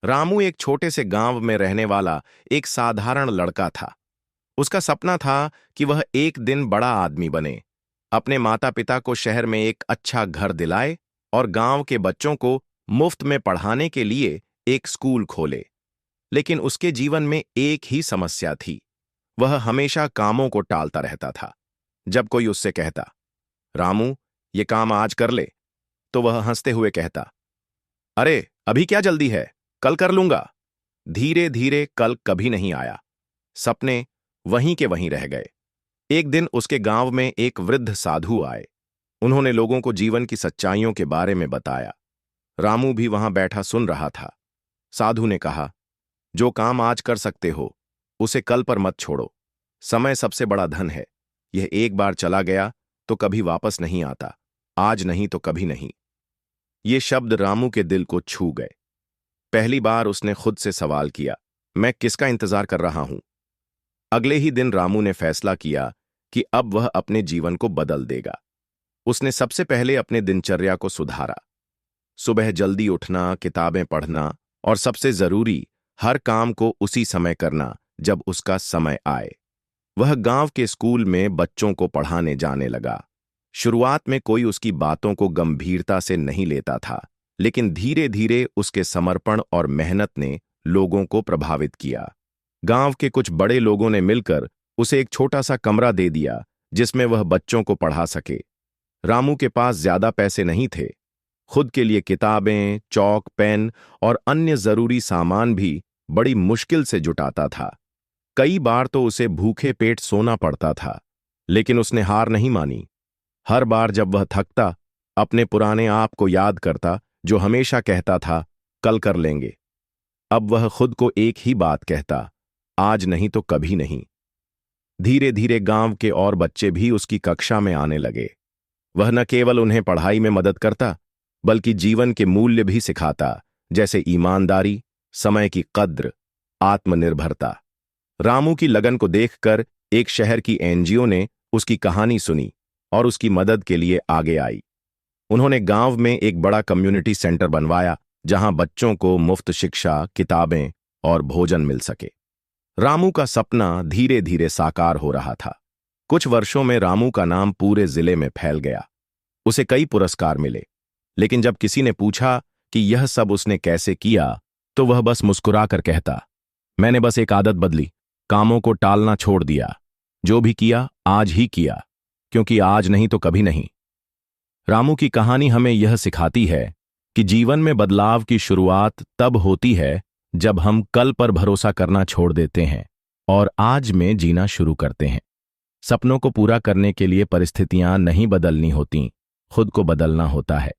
रामू एक छोटे से गांव में रहने वाला एक साधारण लड़का था। उसका सपना था कि वह एक दिन बड़ा आदमी बने, अपने माता पिता को शहर में एक अच्छा घर दिलाए और गांव के बच्चों को मुफ्त में पढ़ाने के लिए एक स्कूल खोले। लेकिन उसके जीवन में एक ही समस्या थी। वह हमेशा कामों को टालता रहता था। जब कोई उससे कहता, रामू, ये काम आज कर ले, तो वह हंसते हुए कहता, अरे अभी क्या जल्दी है, कल कर लूंगा। धीरे धीरे कल कभी नहीं आया। सपने वहीं के वहीं रह गए। एक दिन उसके गांव में एक वृद्ध साधु आए। उन्होंने लोगों को जीवन की सच्चाइयों के बारे में बताया। रामू भी वहां बैठा सुन रहा था। साधु ने कहा, जो काम आज कर सकते हो उसे कल पर मत छोड़ो। समय सबसे बड़ा धन है। यह एक बार चला गया तो कभी वापस नहीं आता। आज नहीं तो कभी नहीं। ये शब्द रामू के दिल को छू गए। पहली बार उसने खुद से सवाल किया, मैं किसका इंतजार कर रहा हूं? अगले ही दिन रामू ने फैसला किया कि अब वह अपने जीवन को बदल देगा। उसने सबसे पहले अपने दिनचर्या को सुधारा। सुबह जल्दी उठना, किताबें पढ़ना और सबसे जरूरी, हर काम को उसी समय करना जब उसका समय आए। वह गांव के स्कूल में बच्चों को पढ़ाने जाने लगा। शुरुआत में कोई उसकी बातों को गंभीरता से नहीं लेता था, लेकिन धीरे धीरे उसके समर्पण और मेहनत ने लोगों को प्रभावित किया। गांव के कुछ बड़े लोगों ने मिलकर उसे एक छोटा सा कमरा दे दिया जिसमें वह बच्चों को पढ़ा सके। रामू के पास ज्यादा पैसे नहीं थे। खुद के लिए किताबें, चौक, पेन और अन्य जरूरी सामान भी बड़ी मुश्किल से जुटाता था। कई बार तो उसे भूखे पेट सोना पड़ता था, लेकिन उसने हार नहीं मानी। हर बार जब वह थकता, अपने पुराने आप को याद करता जो हमेशा कहता था, कल कर लेंगे। अब वह खुद को एक ही बात कहता, आज नहीं तो कभी नहीं। धीरे धीरे गांव के और बच्चे भी उसकी कक्षा में आने लगे। वह न केवल उन्हें पढ़ाई में मदद करता, बल्कि जीवन के मूल्य भी सिखाता, जैसे ईमानदारी, समय की कद्र, आत्मनिर्भरता। रामू की लगन को देखकर एक शहर की एनजीओ ने उसकी कहानी सुनी और उसकी मदद के लिए आगे आई। उन्होंने गांव में एक बड़ा कम्युनिटी सेंटर बनवाया जहां बच्चों को मुफ्त शिक्षा, किताबें और भोजन मिल सके। रामू का सपना धीरे धीरे साकार हो रहा था। कुछ वर्षों में रामू का नाम पूरे जिले में फैल गया। उसे कई पुरस्कार मिले, लेकिन जब किसी ने पूछा कि यह सब उसने कैसे किया, तो वह बस मुस्कुराकर कहता, मैंने बस एक आदत बदली, कामों को टालना छोड़ दिया। जो भी किया आज ही किया, क्योंकि आज नहीं तो कभी नहीं। रामू की कहानी हमें यह सिखाती है कि जीवन में बदलाव की शुरुआत तब होती है जब हम कल पर भरोसा करना छोड़ देते हैं और आज में जीना शुरू करते हैं। सपनों को पूरा करने के लिए परिस्थितियां नहीं बदलनी होती, खुद को बदलना होता है।